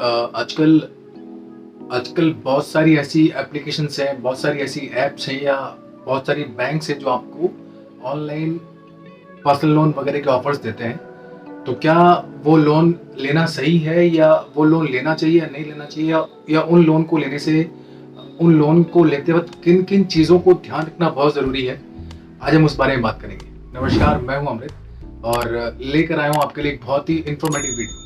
आजकल आजकल बहुत सारी ऐसी एप्लीकेशंस हैं, बहुत सारी ऐसी ऐप्स हैं या बहुत सारी बैंक्स हैं जो आपको ऑनलाइन पर्सनल लोन वगैरह के ऑफर्स देते हैं। तो क्या वो लोन लेना सही है या वो लोन लेना चाहिए या नहीं लेना चाहिए, या उन लोन को लेते वक्त किन किन चीज़ों को ध्यान रखना बहुत ज़रूरी है, आज हम उस बारे में बात करेंगे। नमस्कार, मैं हूं अमृत और लेकर आया हूं आपके लिए एक बहुत ही इंफॉर्मेटिव वीडियो।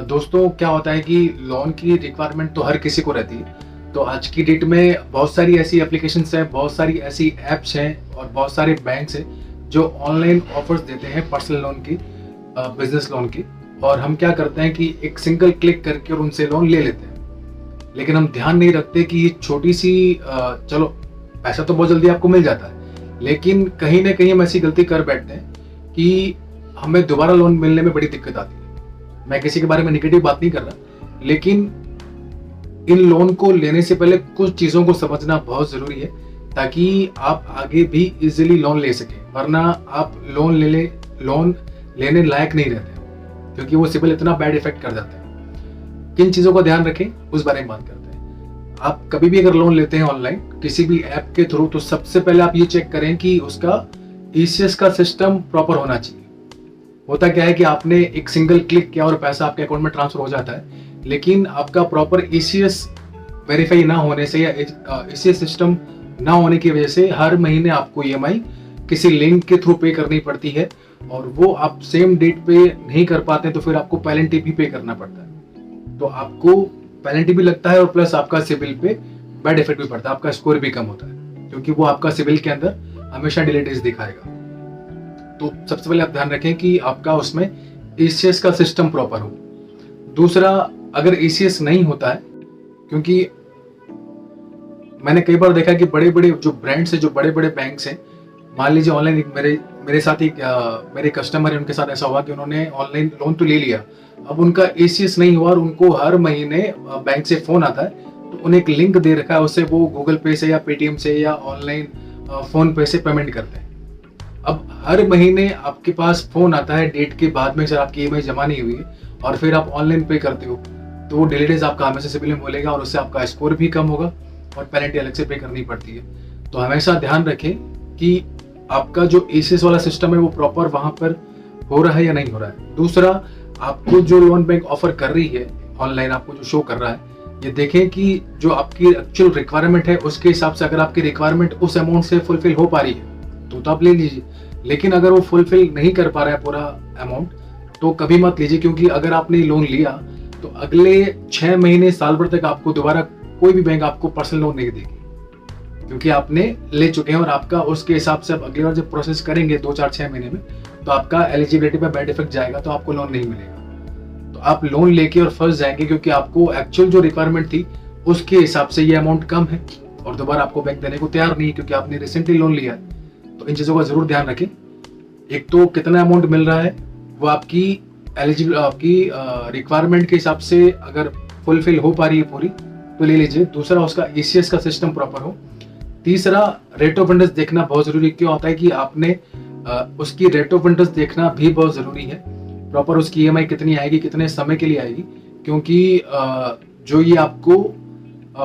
दोस्तों, क्या होता है कि लोन की रिक्वायरमेंट तो हर किसी को रहती है। तो आज की डेट में बहुत सारी ऐसी एप्लीकेशंस हैं, बहुत सारी ऐसी ऐप्स हैं और बहुत सारे बैंक्स हैं जो ऑनलाइन ऑफर्स देते हैं पर्सनल लोन की, बिजनेस लोन की। और हम क्या करते हैं कि एक सिंगल क्लिक करके और उनसे लोन ले लेते हैं। लेकिन हम ध्यान नहीं रखते कि ये छोटी सी चलो पैसा तो बहुत जल्दी आपको मिल जाता है, लेकिन कहीं ना कहीं हम ऐसी गलती कर बैठते हैं कि हमें दोबारा लोन मिलने में बड़ी दिक्कत आती है। मैं किसी के बारे में नेगेटिव बात नहीं कर रहा, लेकिन इन लोन को लेने से पहले कुछ चीज़ों को समझना बहुत ज़रूरी है ताकि आप आगे भी इजीली लोन ले सकें। वरना आप लोन लेने लायक नहीं रहते, क्योंकि वो सिबिल इतना बैड इफेक्ट कर जाता है। किन चीज़ों का ध्यान रखें उस बारे में बात करते हैं। आप कभी भी अगर लोन लेते हैं ऑनलाइन किसी भी ऐप के थ्रू, तो सबसे पहले आप ये चेक करें कि उसका ईसीएस का सिस्टम प्रॉपर होना चाहिए। होता क्या है कि आपने एक सिंगल क्लिक किया और पैसा आपके अकाउंट में ट्रांसफर हो जाता है, लेकिन आपका प्रॉपर ईसीएस वेरीफाई ना होने से या ईसीएस सिस्टम ना होने की वजह से हर महीने आपको ईएमआई किसी लिंक के थ्रू पे करनी पड़ती है, और वो आप सेम डेट पे नहीं कर पाते तो फिर आपको पेनल्टी भी पे करना पड़ता है। तो आपको पेनल्टी भी लगता है और प्लस आपका सिबिल पे बैड इफेक्ट भी पड़ता है, आपका स्कोर भी कम होता है, क्योंकि वो आपका सिबिल के अंदर हमेशा डिले डेज दिखाएगा। तो सबसे पहले आप ध्यान रखें कि आपका उसमें ईसीएस का सिस्टम प्रॉपर हो। दूसरा, अगर ईसीएस नहीं होता है, क्योंकि मैंने कई बार देखा कि बड़े बड़े जो ब्रांड्स हैं, जो बड़े बड़े बैंक्स हैं, मान लीजिए ऑनलाइन मेरे साथ ही मेरे कस्टमर है, उनके साथ ऐसा हुआ कि उन्होंने ऑनलाइन लोन तो ले लिया, अब उनका ईसीएस नहीं हुआ और उनको हर महीने बैंक से फोन आता है। तो उन्हें एक लिंक दे रखा है, उससे वो गूगल पे से या पेटीएम से या ऑनलाइन फोन पे से पेमेंट करते हैं। अब हर महीने आपके पास फोन आता है डेट के बाद में, जब आपकी ईएमआई जमा नहीं हुई है और फिर आप ऑनलाइन पे करते हो, तो वो डिले डेज आपका हमेशा सिबिल में बोलेगा और उससे आपका स्कोर भी कम होगा और पेनल्टी अलग से पे करनी पड़ती है। तो हमेशा ध्यान रखें कि आपका जो ईसीएस वाला सिस्टम है वो प्रॉपर वहां पर हो रहा है या नहीं हो रहा है। दूसरा, आपको जो लोन बैंक ऑफर कर रही है ऑनलाइन, आपको जो शो कर रहा है, ये देखें कि जो आपकी एक्चुअल रिक्वायरमेंट है उसके हिसाब से अगर आपकी रिक्वायरमेंट उस अमाउंट से फुलफिल हो पा रही है तो आप ले लीजिए। लेकिन अगर वो फुलफिल नहीं कर पा रहा है पूरा अमाउंट, तो कभी मत लीजिए, क्योंकि अगर आपने लोन लिया तो अगले 6 महीने साल भर तक आपको दोबारा कोई भी बैंक आपको पर्सनल लोन नहीं देगी, क्योंकि आपने ले चुके हैं और आपका उसके हिसाब से अब अगली बार जब प्रोसेस करेंगे 2-4-6 महीने में, तो आपका एलिजिबिलिटी पे बैड इफेक्ट जाएगा, तो आपको लोन नहीं मिलेगा। तो आप लोन लेके और फंस जाएंगे, क्योंकि आपको एक्चुअल जो रिक्वायरमेंट थी उसके हिसाब से ये अमाउंट कम है और दोबारा आपको बैंक देने को तैयार नहीं है, क्योंकि आपने रिसेंटली लोन लिया है। तो इन चीज़ों का जरूर ध्यान रखें। एक तो कितना अमाउंट मिल रहा है वो आपकी रिक्वायरमेंट के हिसाब से अगर फुलफिल हो पा रही है पूरी तो ले लीजिए। दूसरा, उसका ईसीएस का सिस्टम प्रॉपर हो। तीसरा, रेट ऑफ इंटरेस्ट देखना बहुत जरूरी। क्यों होता है कि आपने उसकी रेट ऑफ इंटरेस्ट देखना भी बहुत जरूरी है, प्रॉपर उसकी ईएमआई कितनी आएगी, कितने समय के लिए आएगी, क्योंकि जो ये आपको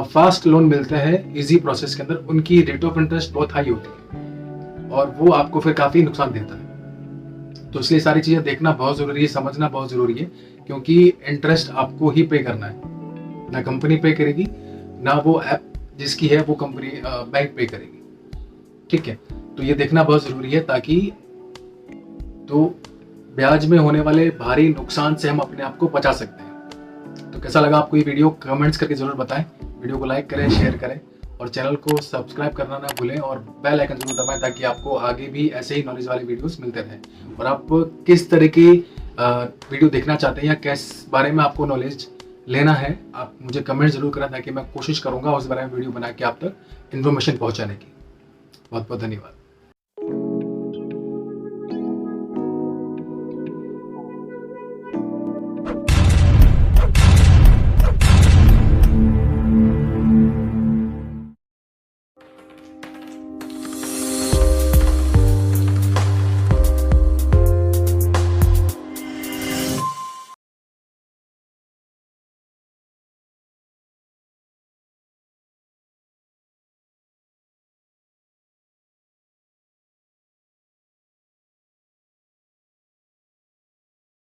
फास्ट लोन मिलता है इजी प्रोसेस के अंदर, उनकी रेट ऑफ इंटरेस्ट बहुत हाई होती है और वो आपको फिर काफी नुकसान देता है। तो इसलिए सारी चीजें देखना बहुत जरूरी है, समझना बहुत जरूरी है, क्योंकि इंटरेस्ट आपको ही पे करना है, ना कंपनी पे करेगी, ना वो ऐप जिसकी है वो कंपनी बैंक पे करेगी। ठीक है, तो ये देखना बहुत जरूरी है, ताकि तो ब्याज में होने वाले भारी नुकसान से हम अपने आप को बचा सकते हैं। तो कैसा लगा आपको ये वीडियो, कमेंट्स करके जरूर बताएं। वीडियो को लाइक करें, शेयर करें और चैनल को सब्सक्राइब करना ना भूलें और बेल आइकन जरूर दबाएं, ताकि आपको आगे भी ऐसे ही नॉलेज वाले वीडियोस मिलते रहें। और आप किस तरह की वीडियो देखना चाहते हैं या किस बारे में आपको नॉलेज लेना है, आप मुझे कमेंट जरूर करें, ताकि मैं कोशिश करूंगा उस बारे में वीडियो बना के आप तक इन्फॉर्मेशन पहुंचाने की। बहुत बहुत धन्यवाद।